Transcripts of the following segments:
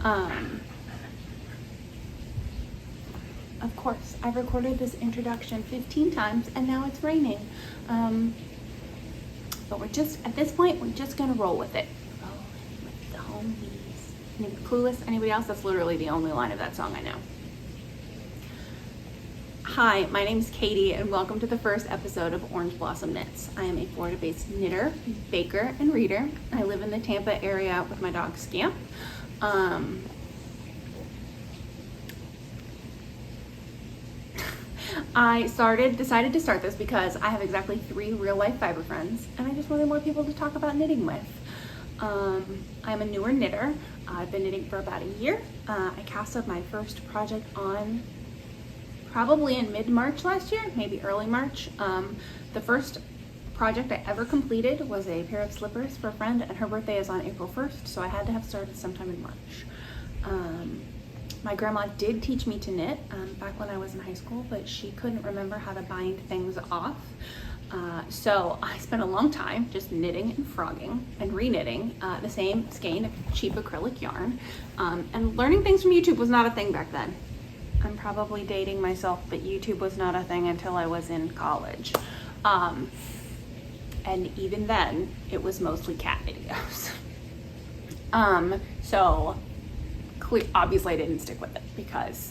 Of course, I've recorded this introduction 15 times and now it's raining. But at this point, we're just gonna roll with it. Rolling with the homies. Clueless, anybody else? That's literally the only line of that song I know. Hi, my name is Katie and welcome to the first episode of Orange Blossom Knits. I am a Florida-based knitter, baker, and reader. I live in the Tampa area with my dog Scamp. I decided to start this because I have exactly 3 real-life fiber friends and I just wanted more people to talk about knitting with. I'm a newer knitter. I've been knitting for about a year. I cast up my first project on probably in mid-March last year, maybe early March. The first project I ever completed was a pair of slippers for a friend, and her birthday is on April 1st, so I had to have started sometime in March. My grandma did teach me to knit back when I was in high school, but she couldn't remember how to bind things off. So I spent a long time just knitting and frogging and re-knitting the same skein of cheap acrylic yarn. And learning things from YouTube was not a thing back then. I'm probably dating myself, but YouTube was not a thing until I was in college. And even then, it was mostly cat videos. So obviously I didn't stick with it because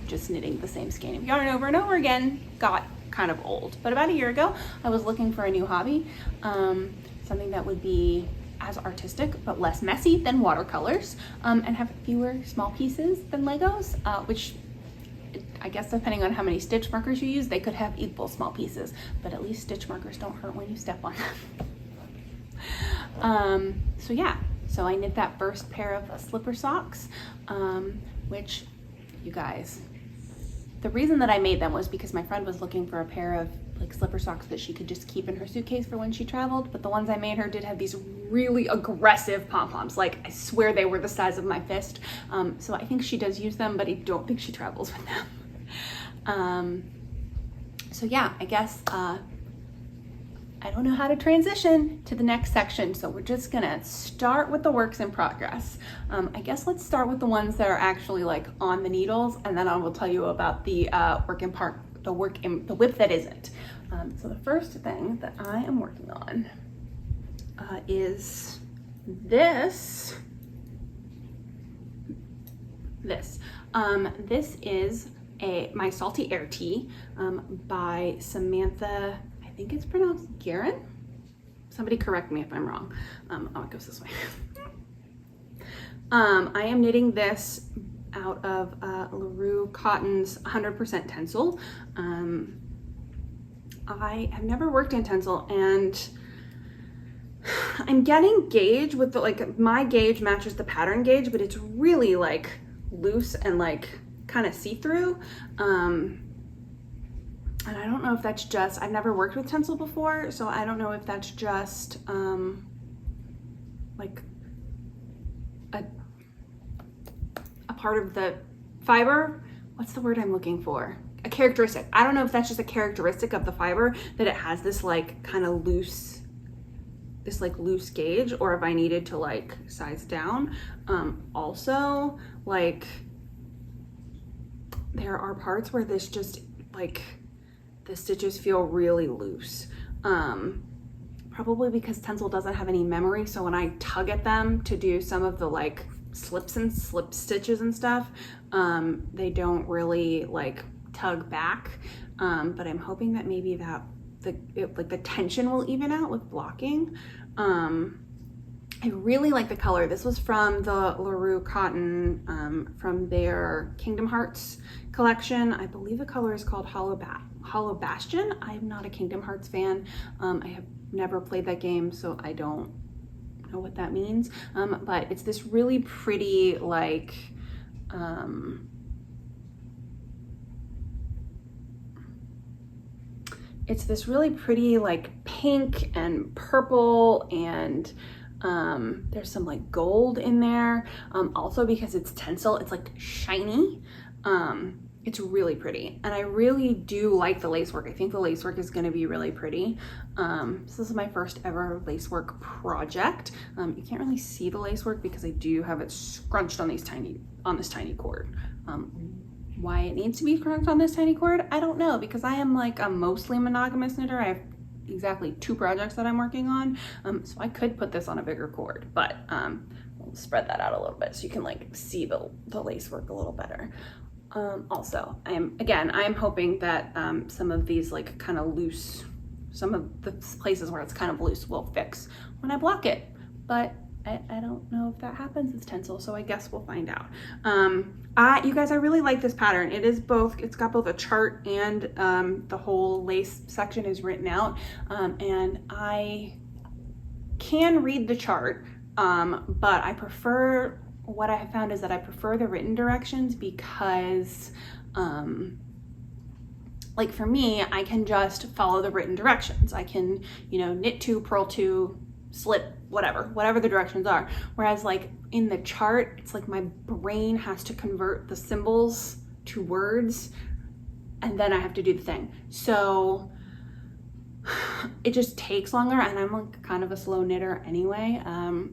just knitting the same skein of yarn over and over again got kind of old. But about a year ago, I was looking for a new hobby, something that would be as artistic but less messy than watercolors, and have fewer small pieces than Legos, which I guess depending on how many stitch markers you use, they could have equal small pieces, but at least stitch markers don't hurt when you step on them. So I knit that first pair of slipper socks, which, you guys, the reason that I made them was because my friend was looking for a pair of like slipper socks that she could just keep in her suitcase for when she traveled, but the ones I made her did have these really aggressive pom-poms. Like, I swear they were the size of my fist. So I think she does use them, but I don't think she travels with them. So yeah, I guess, I don't know how to transition to the next section, so we're just gonna start with the works in progress. I guess let's start with the ones that are actually like on the needles, and then I will tell you about the the whip that isn't. So the first thing that I am working on is this. This is my Salty Air Tee by Samantha. I think it's pronounced Guerin. Somebody correct me if I'm wrong. Oh, it goes this way. I am knitting this out of LeRoo Cotton's 100% Tencel. I have never worked in Tencel, and I'm getting gauge with the, my gauge matches the pattern gauge, but it's really like loose and like kind of see-through. And I don't know if that's just, I've never worked with Tencel before, so I don't know if that's just like a part of the fiber. What's the word I'm looking for? A characteristic. I don't know if that's just a characteristic of the fiber that it has this like kind of loose, this like loose gauge, or if I needed to like size down. Also, like, there are parts where this just like, the stitches feel really loose. Probably because Tencel doesn't have any memory, so when I tug at them to do some of the like slips and slip stitches and stuff, they don't really like tug back. But I'm hoping that maybe that the tension will even out with blocking. I really like the color. This was from the LeRoo Cotton, from their Kingdom Hearts collection. I believe the color is called Hollow Bastion. I'm not a Kingdom Hearts fan. I have never played that game, so I don't know what that means. But it's this really pretty, like, it's this really pretty, like, pink and purple, and there's some like gold in there. Also because it's Tencel, it's like shiny. it's really pretty, and I really do like the lace work. I think the lace work is going to be really pretty. So this is my first ever lace work project. You can't really see the lace work because I do have it scrunched on this tiny cord. Why it needs to be scrunched on this tiny cord, I don't know, because I am like a mostly monogamous knitter. I have exactly 2 projects that I'm working on, so I could put this on a bigger cord, but we'll spread that out a little bit so you can like see the lace work a little better. Also, I'm hoping that some of these like kind of loose, some of the places where it's kind of loose will fix when I block it, but I don't know if that happens. It's Tencel, so I guess we'll find out. You guys, I really like this pattern. It's got both a chart and the whole lace section is written out, and I can read the chart, but what I have found is that I prefer the written directions because like for me, I can just follow the written directions. I can, knit 2, purl 2, slip, whatever the directions are. Whereas like in the chart, it's like my brain has to convert the symbols to words, and then I have to do the thing. So it just takes longer, and I'm like kind of a slow knitter anyway.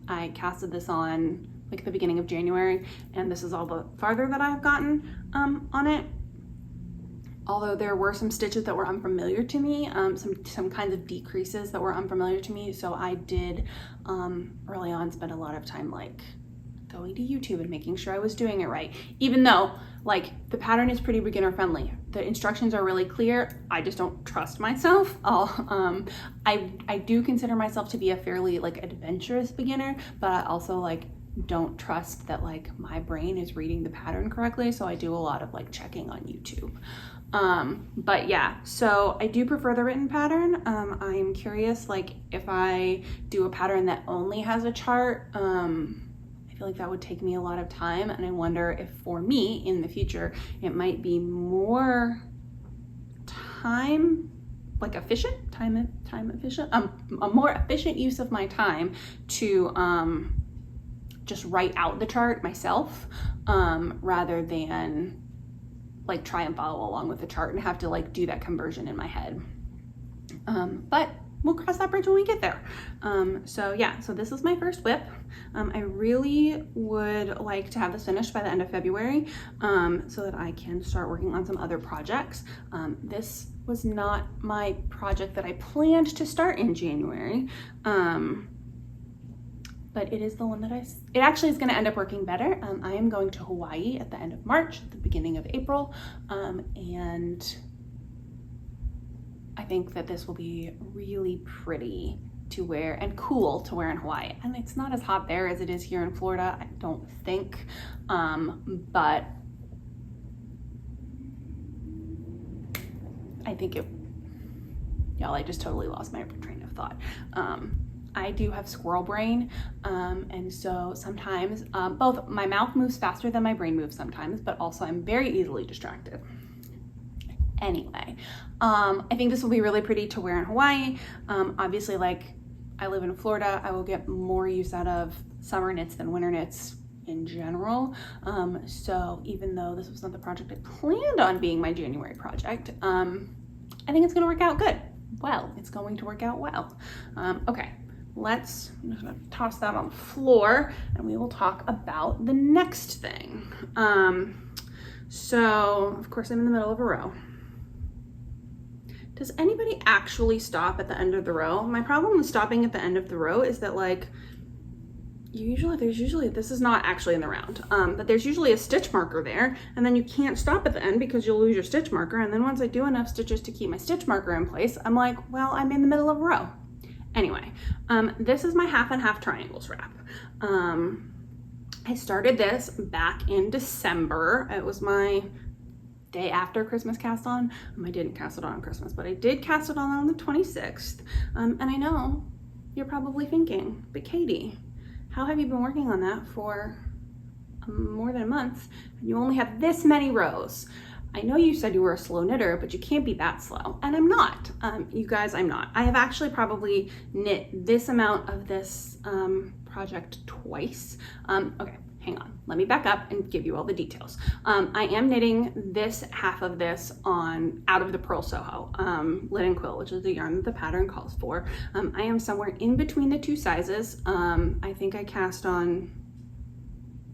I casted this on like the beginning of January, and this is all the farther that I've gotten on it. Although there were some stitches that were unfamiliar to me, some kinds of decreases that were unfamiliar to me. So I did early on spend a lot of time like going to YouTube and making sure I was doing it right. Even though like the pattern is pretty beginner friendly, the instructions are really clear. I just don't trust myself. I do consider myself to be a fairly like adventurous beginner, but I also like don't trust that like my brain is reading the pattern correctly. So I do a lot of like checking on YouTube. But yeah, so I do prefer the written pattern. I'm curious, like if I do a pattern that only has a chart, I feel like that would take me a lot of time, and I wonder if for me in the future, it might be more time efficient, a more efficient use of my time to, just write out the chart myself, rather than like try and follow along with the chart and have to like do that conversion in my head. But we'll cross that bridge when we get there. So yeah, so this is my first whip. I really would like to have this finished by the end of February, so that I can start working on some other projects. This was not my project that I planned to start in January, but it is the one that it actually is going to end up working better. I am going to Hawaii at the end of March, at the beginning of April, and I think that this will be really pretty to wear and cool to wear in Hawaii. And it's not as hot there as it is here in Florida, I don't think, but I think y'all, I just totally lost my train of thought. I do have squirrel brain, and so sometimes both my mouth moves faster than my brain moves sometimes, but also I'm very easily distracted. Anyway, I think this will be really pretty to wear in Hawaii. Obviously, like I live in Florida, I will get more use out of summer knits than winter knits in general. So even though this was not the project I planned on being my January project, I think it's gonna work out good. Well, it's going to work out well. Okay. I'm just gonna toss that on the floor and we will talk about the next thing. So of course I'm in the middle of a row. Does anybody actually stop at the end of the row? My problem with stopping at the end of the row is that like, this is not actually in the round, but there's usually a stitch marker there, and then you can't stop at the end because you'll lose your stitch marker. And then once I do enough stitches to keep my stitch marker in place, I'm like, well, I'm in the middle of a row. Anyway, this is my half and half triangles wrap. I started this back in December. It was my day after Christmas cast on. I didn't cast it on Christmas, but I did cast it on the 26th. And I know you're probably thinking, but Katie, how have you been working on that for more than a month? And you only have this many rows. I know you said you were a slow knitter, but you can't be that slow. And I'm not. You guys, I'm not. I have actually probably knit this amount of this project twice. Okay, hang on, let me back up and give you all the details. I am knitting this half of this out of the Purl Soho linen quilt, which is the yarn that the pattern calls for. I am somewhere in between the two sizes. I think I cast on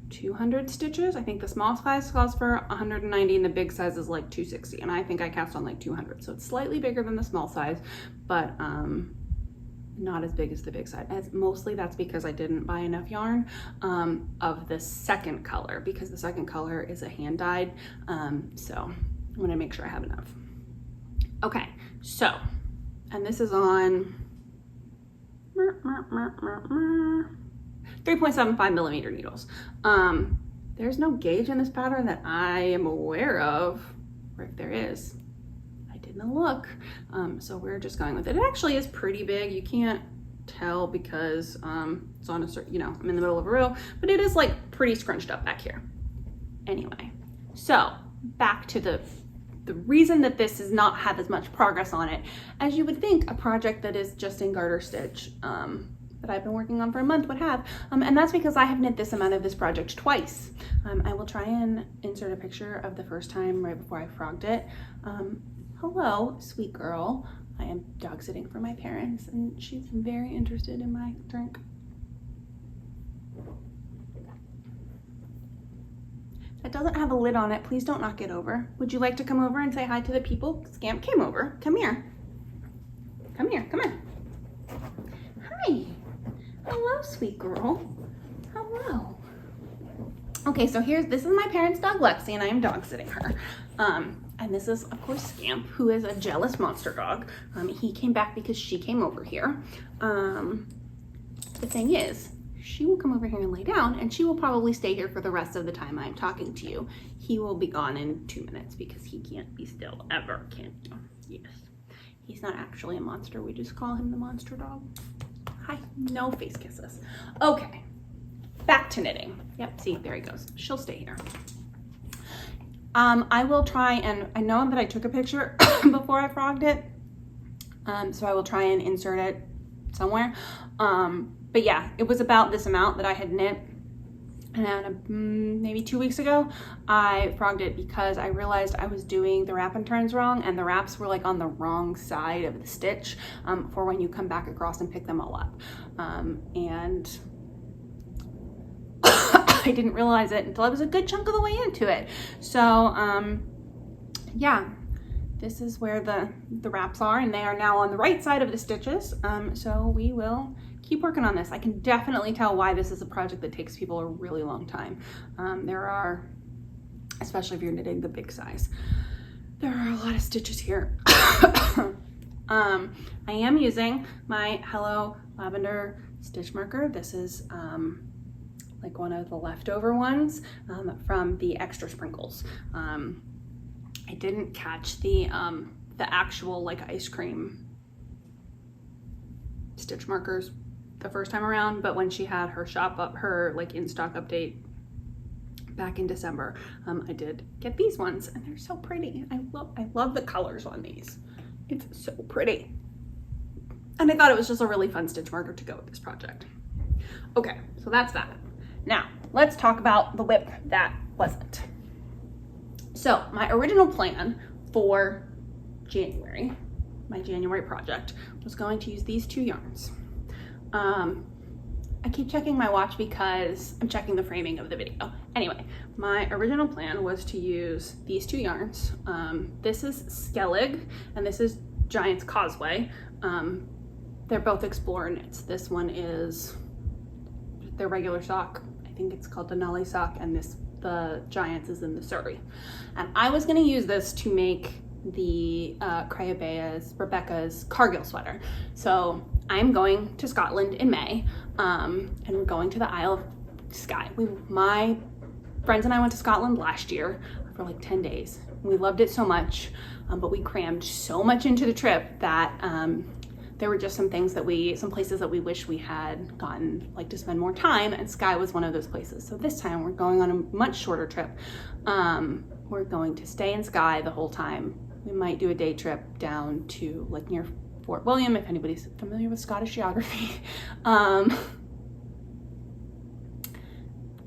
200 stitches. I think the small size calls for 190 and the big size is like 260, and I think I cast on like 200, so it's slightly bigger than the small size, but not as big as the big size. Mostly that's because I didn't buy enough yarn of the second color, because the second color is a hand dyed, so I want to make sure I have enough. Okay, so, and this is on 3.75 millimeter needles. There's no gauge in this pattern that I am aware of, or if there is, I didn't look. So we're just going with it. It actually is pretty big. You can't tell because it's on a certain, you know, I'm in the middle of a row, but it is like pretty scrunched up back here. Anyway, so back to the reason that this does not have as much progress on it as you would think a project that is just in garter stitch that I've been working on for a month would have, and that's because I have knit this amount of this project twice. I will try and insert a picture of the first time right before I frogged it. Hello, sweet girl. I am dog sitting for my parents and she's very interested in my drink. That doesn't have a lid on it. Please don't knock it over. Would you like to come over and say hi to the people? Scamp came over. Come here. Come here. Come on. Hi. Hello, sweet girl. Hello. Okay, so this is my parents' dog Lexi, and I am dog sitting her. And this is, of course, Scamp, who is a jealous monster dog. He came back because she came over here. The thing is, she will come over here and lay down, and she will probably stay here for the rest of the time I'm talking to you. He will be gone in 2 minutes because he can't be still ever, can you? Yes. He's not actually a monster. We just call him the monster dog. Hi, no face kisses. Okay, back to knitting. Yep, see, there he goes. She'll stay here. I will try, and I know that I took a picture before I frogged it, so I will try and insert it somewhere. But yeah, it was about this amount that I had knit, and maybe 2 weeks ago, I frogged it because I realized I was doing the wrap and turns wrong, and the wraps were like on the wrong side of the stitch for when you come back across and pick them all up. And I didn't realize it until I was a good chunk of the way into it. So yeah, this is where the wraps are, and they are now on the right side of the stitches. So we will keep working on this. I can definitely tell why this is a project that takes people a really long time. There are, especially if you're knitting the big size, there are a lot of stitches here. I am using my Hello Lavender stitch marker. This is like one of the leftover ones from the extra sprinkles. I didn't catch the actual like ice cream stitch markers the first time around, but when she had her her like in stock update back in December, I did get these ones, and they're so pretty. I love the colors on these. It's so pretty. And I thought it was just a really fun stitch marker to go with this project. Okay, so that's that. Now, let's talk about the whip that wasn't. So my original plan for January, my January project, was going to use these two yarns. I keep checking my watch because I'm checking the framing of the video. Anyway, my original plan was to use these two yarns. This is Skellig and this is Giant's Causeway. They're both Explorer knits. This one is their regular sock. I think it's called Denali sock, and the Giants is in the Surrey. And I was gonna use this to make the Rebecca's Cargill sweater. So I'm going to Scotland in May, and we're going to the Isle of Skye. My friends and I went to Scotland last year for like 10 days. We loved it so much, but we crammed so much into the trip that there were just some places that we wish we had gotten like to spend more time, and Skye was one of those places. So this time we're going on a much shorter trip. We're going to stay in Skye the whole time. We might do a day trip down to like near Fort William, if anybody's familiar with Scottish geography.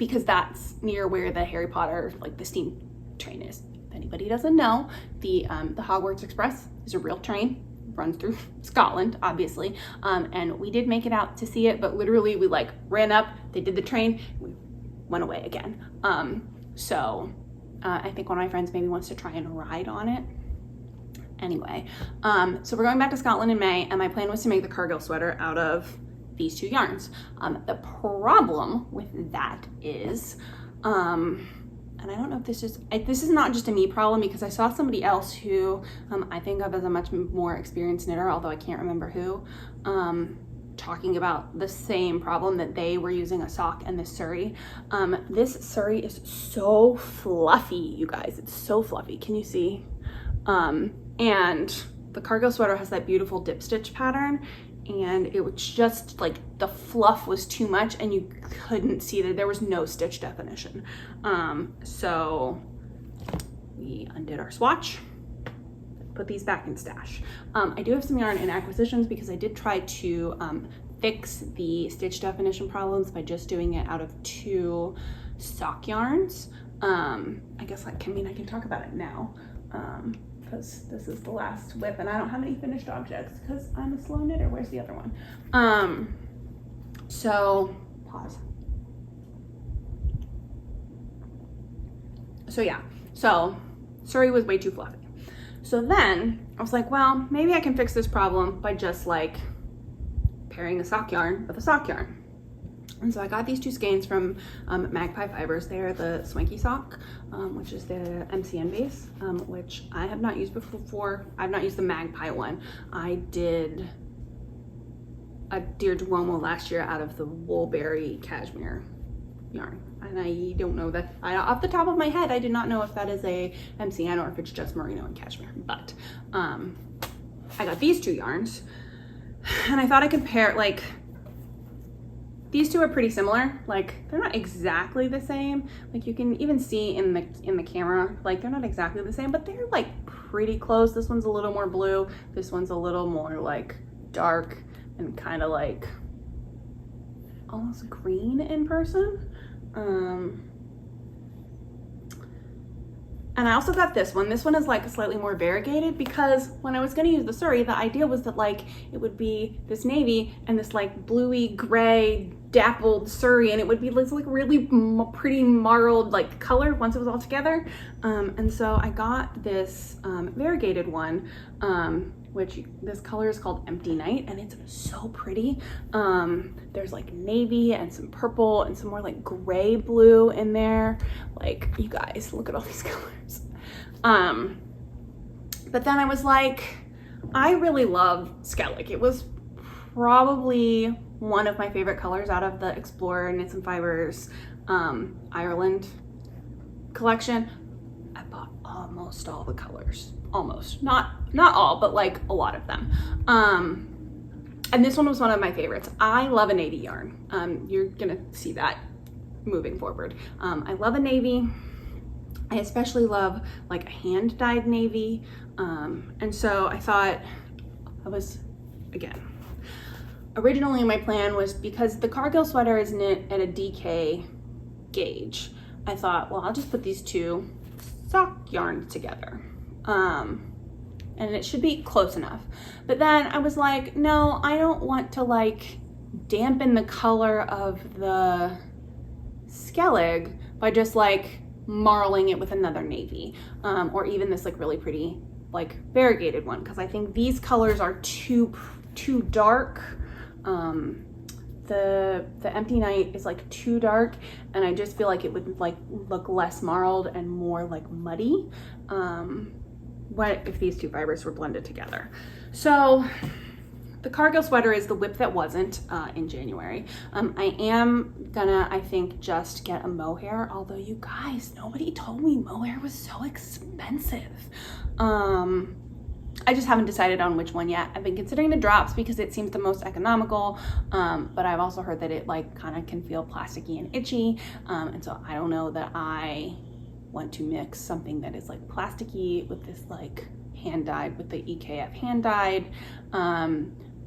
because that's near where the Harry Potter, like the steam train is. If anybody doesn't know, the Hogwarts Express is a real train, runs through Scotland, obviously, and we did make it out to see it, but literally we like ran up, they did the train, we went away again. So I think one of my friends maybe wants to try and ride on it. Anyway, so we're going back to Scotland in May, and my plan was to make the Cargill sweater out of these two yarns. The problem with that is, and I don't know if this is not just a me problem, because I saw somebody else who I think of as a much more experienced knitter, although I can't remember who, talking about the same problem, that they were using a sock and this Surrey. This Surrey is so fluffy, you guys. It's so fluffy. Can you see? And the Cargill sweater has that beautiful dip stitch pattern, and it was just like the fluff was too much and you couldn't see that there was no stitch definition. So we undid our swatch, put these back in stash. I do have some yarn in acquisitions because I did try to fix the stitch definition problems by just doing it out of 2 sock yarns. I guess I can talk about it now. Because this is the last whip and I don't have any finished objects because I'm a slow knitter. Where's the other one? So pause. So yeah, so Surrey was way too fluffy. So then I was like, well, maybe I can fix this problem by just like pairing a sock yarn with a sock yarn. And so I got these 2 skeins from Magpie Fibers. They're the Swanky sock, which is the MCN base, which I have not used before. I've not used the Magpie one. I did a Dear Duomo last year out of the Woolberry cashmere yarn. And I don't know that, off the top of my head, I did not know if that is a MCN or if it's just merino and cashmere. But I got these 2 yarns and I thought I could pair, like, these 2 are pretty similar. Like, they're not exactly the same. Like, you can even see in the camera, like, they're not exactly the same, but they're like pretty close. This one's a little more blue. This one's a little more like dark and kind of like almost green in person. And I also got this one. This one is like slightly more variegated, because when I was gonna use the Surrey, the idea was that like it would be this navy and this like bluey gray dappled Surrey, and it would be this like really pretty marled like color once it was all together. And so I got this variegated one, which this color is called Empty Night, and it's so pretty. There's like navy and some purple and some more like gray blue in there. Like, you guys, look at all these colors. But then I was like, I really love Skellig. It was probably one of my favorite colors out of the Explorer Knits and Fibers Ireland collection. I bought almost all the colors. Almost, not all, but like a lot of them. And this one was one of my favorites. I love a navy yarn. You're gonna see that moving forward. I love a navy. I especially love like a hand dyed navy. And so I thought, originally my plan was, because the Cargill sweater is knit at a DK gauge, I thought, well, I'll just put these 2 sock yarns together. And it should be close enough. But then I was like, no, I don't want to like dampen the color of the Skellig by just like marling it with another navy, or even this like really pretty like variegated one, because I think these colors are too dark. The Empty Night is like too dark, and I just feel like it would like look less marled and more like muddy what if these 2 fibers were blended together. So the Cargill sweater is the whip that wasn't in January. I am gonna, I think, just get a mohair, although you guys, nobody told me mohair was so expensive. I just haven't decided on which one yet. I've been considering the drops because it seems the most economical, but I've also heard that it like kind of can feel plasticky and itchy, and so I don't know that I want to mix something that is like plasticky with this like hand dyed, with the EKF hand dyed.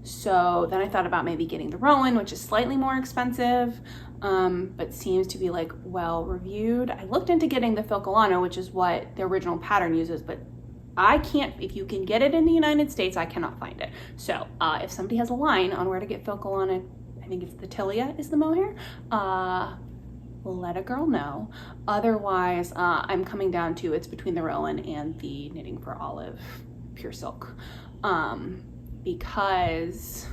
So then I thought about maybe getting the Rowan, which is slightly more expensive, but seems to be like well reviewed. I looked into getting the Filcolano, which is what the original pattern uses, but I can't, if you can get it in the United States, I cannot find it. So if somebody has a line on where to get Filcolano, I think it's the Tilia is the mohair, let a girl know. Otherwise, I'm coming down to it's between the Rowan and the Knitting for Olive Pure Silk. Because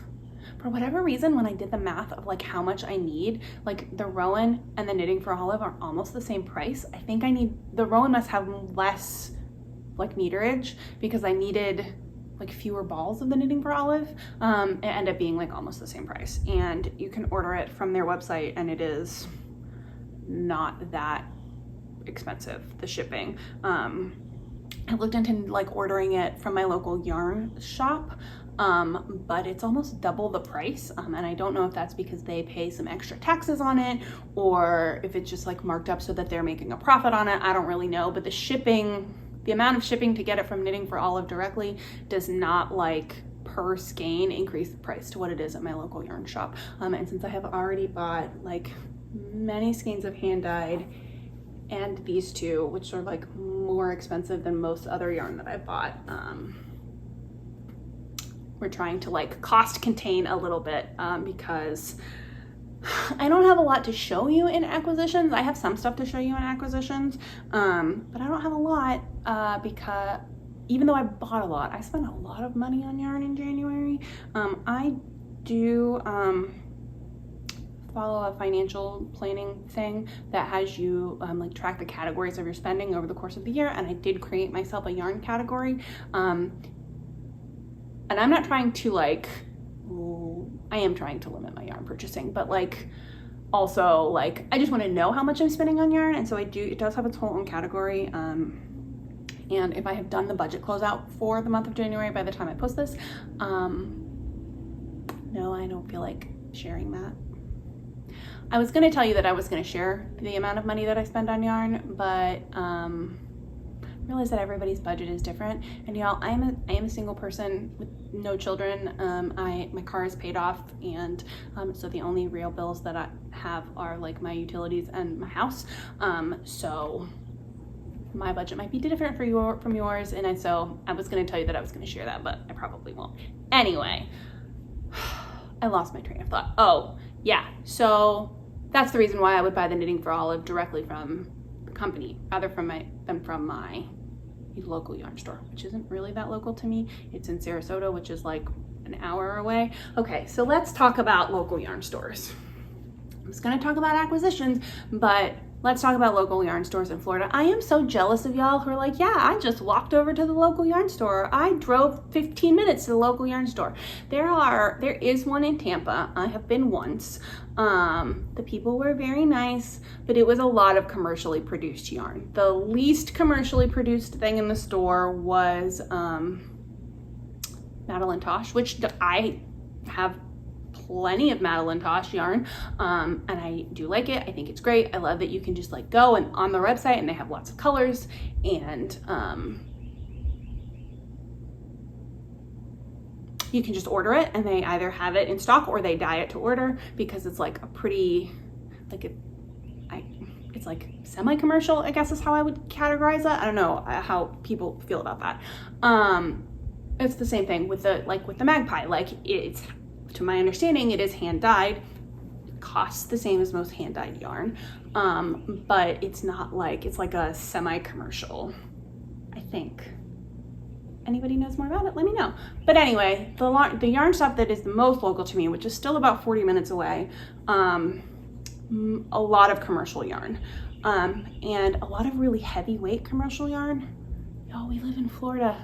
for whatever reason, when I did the math of like how much I need, like the Rowan and the Knitting for Olive are almost the same price. I think the Rowan must have less like meterage because I needed like fewer balls of the Knitting for Olive. It ended up being like almost the same price, and you can order it from their website and it is not that expensive, the shipping. I looked into like ordering it from my local yarn shop, but it's almost double the price. And I don't know if that's because they pay some extra taxes on it or if it's just like marked up so that they're making a profit on it. I don't really know, but the shipping, the amount of shipping to get it from Knitting for Olive directly does not like per skein increase the price to what it is at my local yarn shop. And since I have already bought like many skeins of hand dyed and these two, which are like more expensive than most other yarn that I bought, we're trying to like cost contain a little bit because I don't have a lot to show you in acquisitions. I have some stuff to show you in acquisitions, but I don't have a lot because even though I bought a lot, I spent a lot of money on yarn in January. I do follow a financial planning thing that has you like track the categories of your spending over the course of the year, and I did create myself a yarn category. And I'm not trying to like, I am trying to limit my yarn purchasing, but like also like I just want to know how much I'm spending on yarn, and so it does have its whole own category. And if I have done the budget closeout for the month of January by the time I post this, no, I don't feel like sharing that. I was going to tell you that I was going to share the amount of money that I spend on yarn, but realize that everybody's budget is different. And y'all, I am a single person with no children. My car is paid off, and so the only real bills that I have are like my utilities and my house. So my budget might be different from yours, and so I was going to tell you that I was going to share that, but I probably won't. Anyway, I lost my train of thought. Oh yeah, so that's the reason why I would buy the Knitting for Olive directly from the company rather than from my local yarn store, which isn't really that local to me. It's in Sarasota, which is like an hour away. Okay, so let's talk about local yarn stores. I'm just going to talk about acquisitions, but let's talk about local yarn stores in Florida. I am so jealous of y'all who are like, yeah, I just walked over to the local yarn store. I drove 15 minutes to the local yarn store. There is one in Tampa. I have been once. The people were very nice, but it was a lot of commercially produced yarn. The least commercially produced thing in the store was Madeline Tosh, which I have plenty of Madeline Tosh yarn, and I do like it. I think it's great. I love that you can just like go and on their website and they have lots of colors, and you can just order it and they either have it in stock or they dye it to order, because it's like a pretty, like it's like semi-commercial, I guess is how I would categorize it. I don't know how people feel about that. It's the same thing with the Magpie. Like it's, to my understanding, it is hand dyed. It costs the same as most hand dyed yarn, but it's not like, it's like a semi-commercial, I think. Anybody knows more about it, let me know. But anyway, the yarn shop that is the most local to me, which is still about 40 minutes away, a lot of commercial yarn, and a lot of really heavyweight commercial yarn. Y'all, we live in Florida.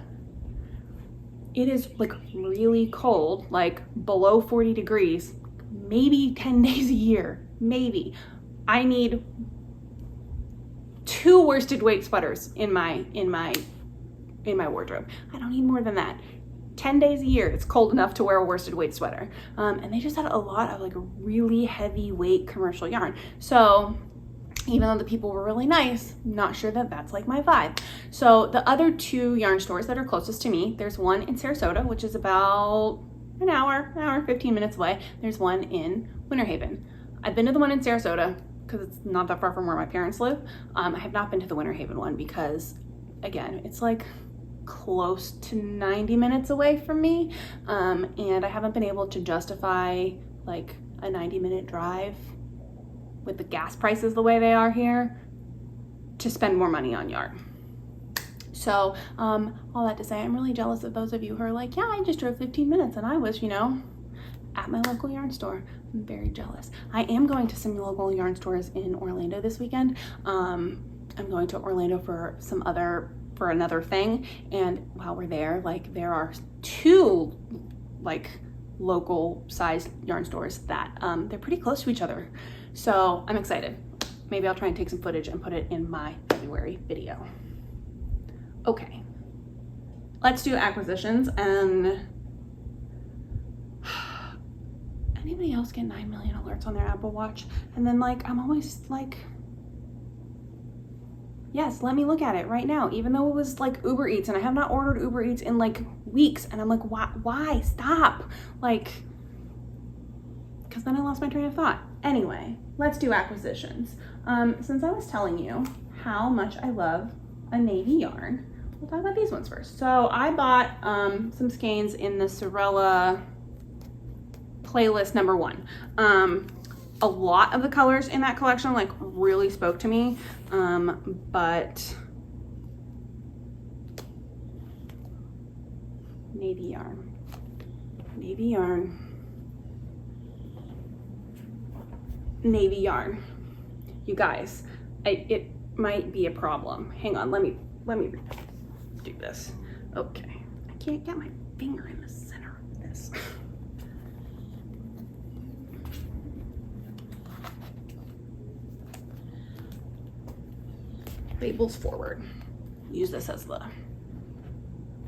It is like really cold, like below 40 degrees, maybe 10 days a year, maybe. I need 2 worsted weight sweaters in my wardrobe. I don't need more than that. 10 days a year, it's cold enough to wear a worsted weight sweater. And they just had a lot of like really heavyweight commercial yarn. So even though the people were really nice, not sure that that's like my vibe. So the other 2 yarn stores that are closest to me, there's one in Sarasota, which is about an hour and 15 minutes away. There's one in Winter Haven. I've been to the one in Sarasota because it's not that far from where my parents live. I have not been to the Winter Haven one because, again, it's like close to 90 minutes away from me, and I haven't been able to justify like a 90-minute drive with the gas prices the way they are here to spend more money on yarn. So all that to say, I'm really jealous of those of you who are like, yeah, I just drove 15 minutes and I was, you know, at my local yarn store. I'm very jealous. I am going to some local yarn stores in Orlando this weekend. I'm going to Orlando for another thing, and while we're there, like, there are 2 like local sized yarn stores that they're pretty close to each other. So I'm excited. Maybe I'll try and take some footage and put it in my February video. Okay, let's do acquisitions. And anybody else get 9 million alerts on their Apple Watch? And then like, I'm always like, yes, let me look at it right now, even though it was like Uber Eats, and I have not ordered Uber Eats in like weeks. And I'm like, why? Stop. Like, because then I lost my train of thought. Anyway, let's do acquisitions. Since I was telling you how much I love a navy yarn, we'll talk about these ones first. So I bought some skeins in the Sewrella playlist #1. A lot of the colors in that collection like really spoke to me, but navy yarn, you guys, it might be a problem. Hang on, let me do this. Okay, I can't get my finger in the center of this. Labels forward. Use this as the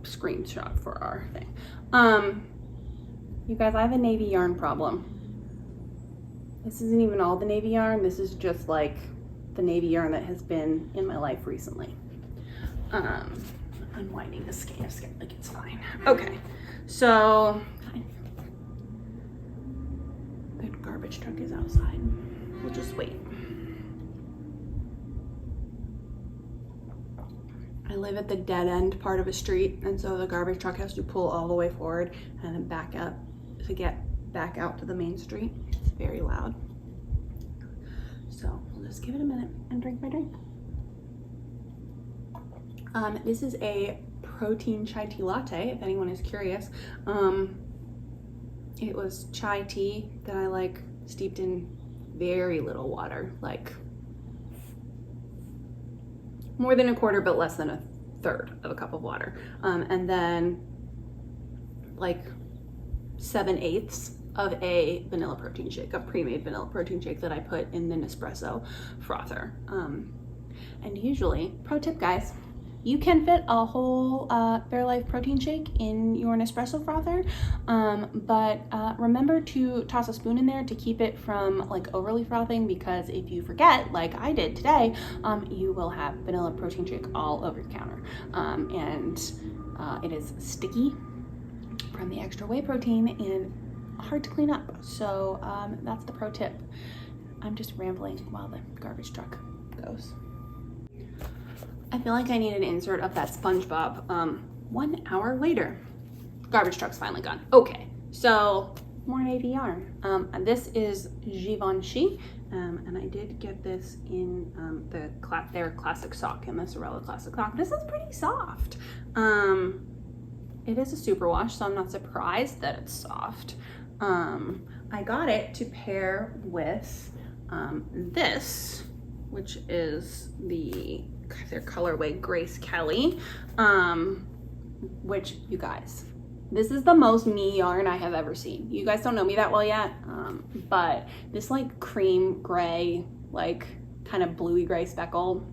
screenshot for our thing. You guys, I have a navy yarn problem. This isn't even all the navy yarn. This is just like the navy yarn that has been in my life recently. Unwinding the skein of skein, like it's fine. Okay, so the garbage truck is outside. We'll just wait. I live at the dead end part of a street, and so the garbage truck has to pull all the way forward and then back up to get back out to the main street. It's very loud. So we'll just give it a minute and drink my drink. This is a protein chai tea latte, if anyone is curious. It was chai tea that I like steeped in very little water, like more than a quarter, but less than a third of a cup of water. And then like 7/8 of a vanilla protein shake, a pre-made vanilla protein shake that I put in the Nespresso frother. And usually, pro tip guys, you can fit a whole Fairlife protein shake in your Nespresso frother, but remember to toss a spoon in there to keep it from like overly frothing, because if you forget, like I did today, you will have vanilla protein shake all over your counter. And it is sticky from the extra whey protein and hard to clean up. So that's the pro tip. I'm just rambling while the garbage truck goes. I feel like I need an insert of that SpongeBob. 1 hour later, garbage truck's finally gone. Okay, so more navy yarn. And this is Givenchy, and I did get this in their classic sock, in the Sewrella classic sock. This is pretty soft. It is a superwash, so I'm not surprised that it's soft. I got it to pair with this, which is their colorway Grace Kelly, which, you guys, this is the most me yarn I have ever seen. You guys don't know me that well yet, but this like cream gray, like kind of bluey gray speckle,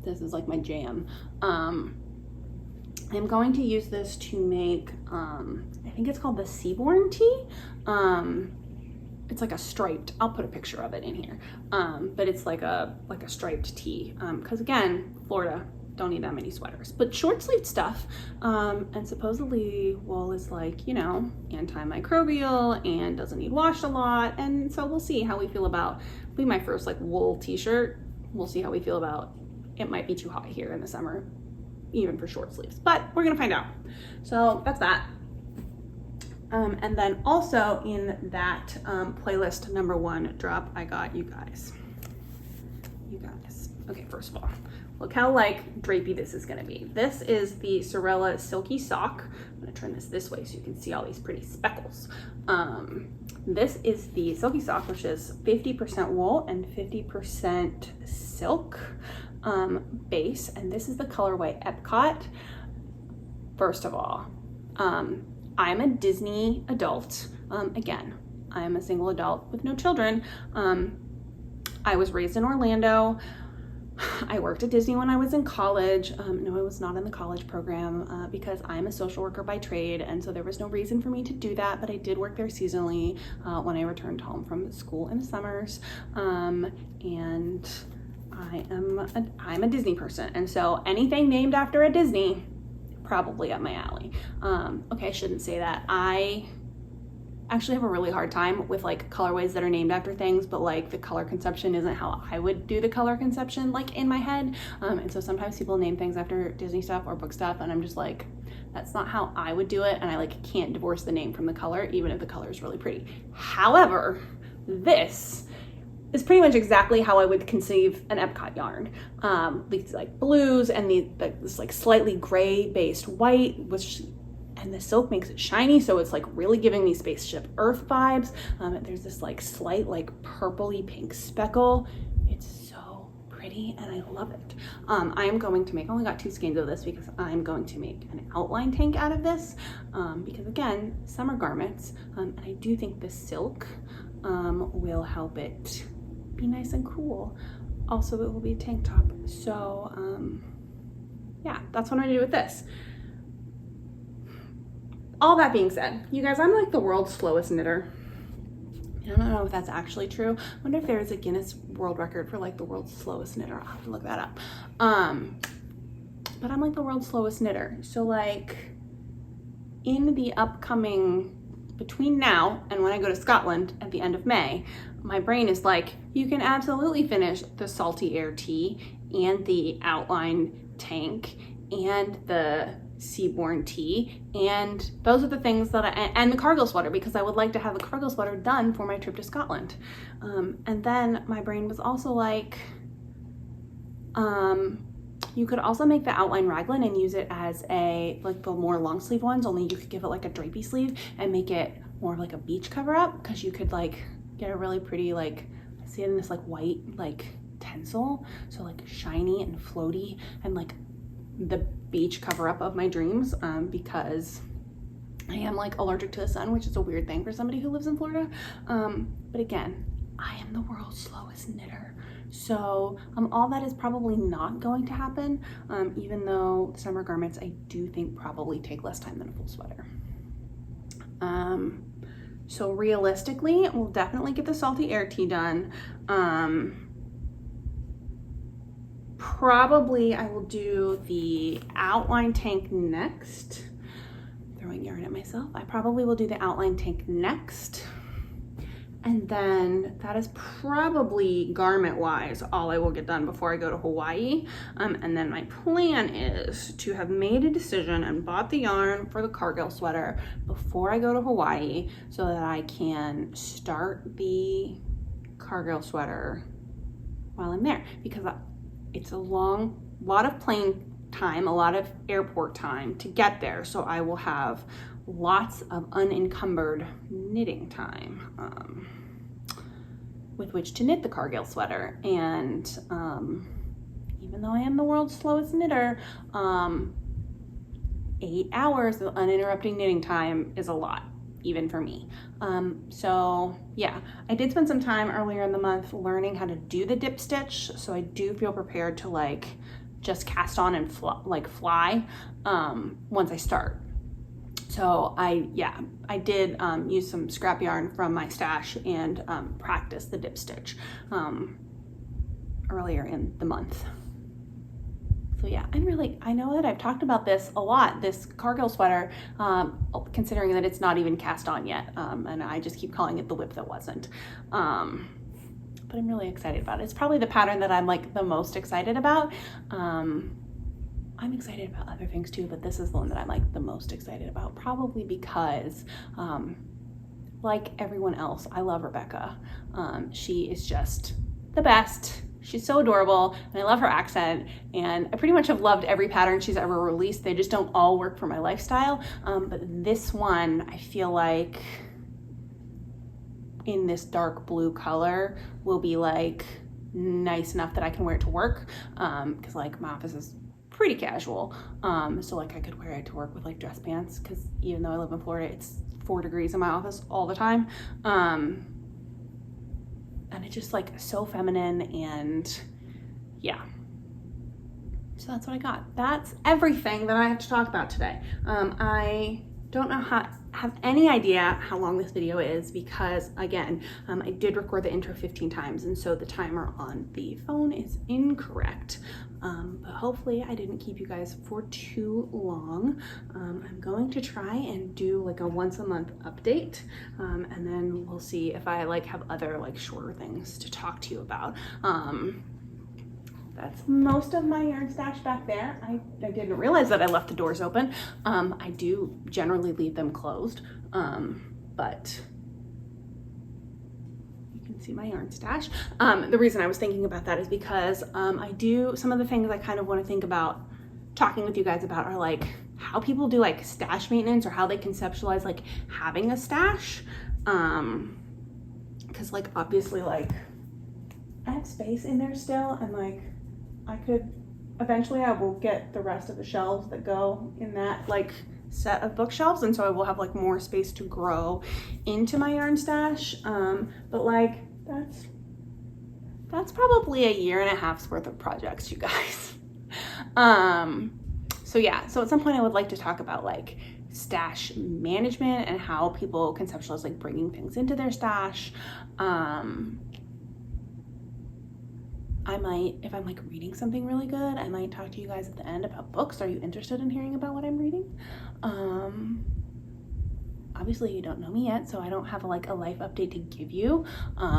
this is like my jam. I'm going to use this to make, I think it's called the Seaborn Tee. It's like a striped, I'll put a picture of it in here, but it's like a striped tee, because again, Florida, don't need that many sweaters. But short sleeved stuff, and supposedly wool is like, you know, antimicrobial and doesn't need washed a lot. And so we'll see how we feel about, it'll be my first like wool t-shirt. We'll see how we feel about, it might be too hot here in the summer, even for short sleeves, but we're gonna find out. So that's that. And then also in that playlist #1 drop, I got you guys. Okay, first of all, look how like drapey this is gonna be. This is the Sewrella Silky Sock. I'm gonna turn this way so you can see all these pretty speckles. This is the Silky Sock, which is 50% wool and 50% silk base. And this is the colorway Epcot. First of all, I'm a Disney adult. Again, I'm a single adult with no children. I was raised in Orlando. I worked at Disney when I was in college. No, I was not in the college program because I'm a social worker by trade, and so there was no reason for me to do that, but I did work there seasonally when I returned home from school in the summers. And I'm a Disney person, and so anything named after a Disney, probably up my alley. Okay, I shouldn't say that. I actually have a really hard time with like colorways that are named after things, but like the color conception isn't how I would do the color conception like in my head. And so sometimes people name things after Disney stuff or book stuff, and I'm just like, that's not how I would do it. And I like can't divorce the name from the color, even if the color is really pretty. However, this is pretty much exactly how I would conceive an Epcot yarn. These like blues and this like slightly gray based white, and the silk makes it shiny, so it's like really giving me Spaceship Earth vibes. There's this like slight like purpley pink speckle. It's so pretty and I love it. I am going to make, I only got 2 skeins of this because I'm going to make an outline tank out of this because again, summer garments, and I do think the silk will help it be nice and cool. Also, it will be a tank top. So yeah, that's what I'm gonna do with this. All that being said, you guys, I'm like the world's slowest knitter. I don't know if that's actually true. I wonder if there is a Guinness World Record for like the world's slowest knitter. I'll have to look that up. But I'm like the world's slowest knitter. So like in the upcoming, between now and when I go to Scotland at the end of May, my brain is like, you can absolutely finish the Salty Air Tee and the outline tank and the Seaborn Tee, and those are the things that and the Cargill Sweater, because I would like to have the Cargill Sweater done for my trip to Scotland. And then my brain was also like, you could also make the outline raglan and use it as a, like the more long sleeve ones, only you could give it like a drapey sleeve and make it more of like a beach cover up, because you could like get a really pretty, like, I see it in this like white like tencel, so like shiny and floaty and like the beach cover up of my dreams, because I am like allergic to the sun, which is a weird thing for somebody who lives in Florida. But again, I am the world's slowest knitter. So all that is probably not going to happen, even though summer garments I do think probably take less time than a full sweater. So realistically, we'll definitely get the Salty Air Tee done. Probably I will do the outline tank next. Throwing yarn at myself. I probably will do the outline tank next. And then that is probably garment wise all I will get done before I go to Hawaii. And then my plan is to have made a decision and bought the yarn for the Cargill sweater before I go to Hawaii so that I can start the Cargill sweater while I'm there, because it's a lot of plane time, a lot of airport time to get there. So I will have lots of unencumbered knitting time with which to knit the Cargill sweater. And even though I am the world's slowest knitter, 8 hours of uninterrupted knitting time is a lot, even for me. So yeah, I did spend some time earlier in the month learning how to do the dip stitch, so I do feel prepared to like just cast on and fly once I start. So I did use some scrap yarn from my stash and practice the dip stitch earlier in the month. So yeah, I know that I've talked about this a lot, this Cargill sweater, considering that it's not even cast on yet. And I just keep calling it the whip that wasn't. But I'm really excited about it. It's probably the pattern that I'm like the most excited about. I'm excited about other things too, but this is the one that I'm like the most excited about, probably because, like everyone else, I love Rebecca. She is just the best. She's so adorable, and I love her accent, and I pretty much have loved every pattern she's ever released. They just don't all work for my lifestyle, but this one, I feel like in this dark blue color will be like nice enough that I can wear it to work, because like my office is pretty casual, so like I could wear it to work with like dress pants, because even though I live in Florida, it's 4 degrees in my office all the time. And it's just like so feminine, and yeah. So that's what I got. That's everything that I have to talk about today. I don't have any idea how long this video is, because again, I did record the intro 15 times, and so the timer on the phone is incorrect. But hopefully I didn't keep you guys for too long. I'm going to try and do like a once a month update, and then we'll see if I like have other like shorter things to talk to you about. That's most of my yarn stash back there. I didn't realize that I left the doors open. I do generally leave them closed, but you can see my yarn stash. The reason I was thinking about that is because some of the things I kind of want to think about talking with you guys about are like how people do like stash maintenance, or how they conceptualize like having a stash. Because like obviously like I have space in there still, and like eventually I will get the rest of the shelves that go in that like set of bookshelves, and so I will have like more space to grow into my yarn stash. But like that's probably 1.5 years worth of projects, you guys. So yeah, so at some point I would like to talk about like stash management and how people conceptualize like bringing things into their stash. I might, if I'm like reading something really good, I might talk to you guys at the end about books. Are you interested in hearing about what I'm reading? Obviously you don't know me yet, so I don't have like a life update to give you,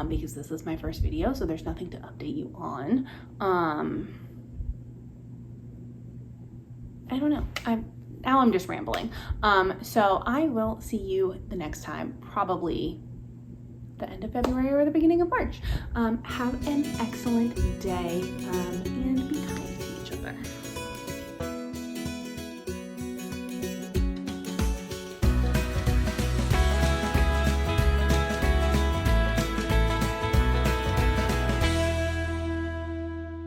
because this is my first video, so there's nothing to update you on. I don't know. Now I'm just rambling. So I will see you the next time, probably the end of February or the beginning of March. Have an excellent day, and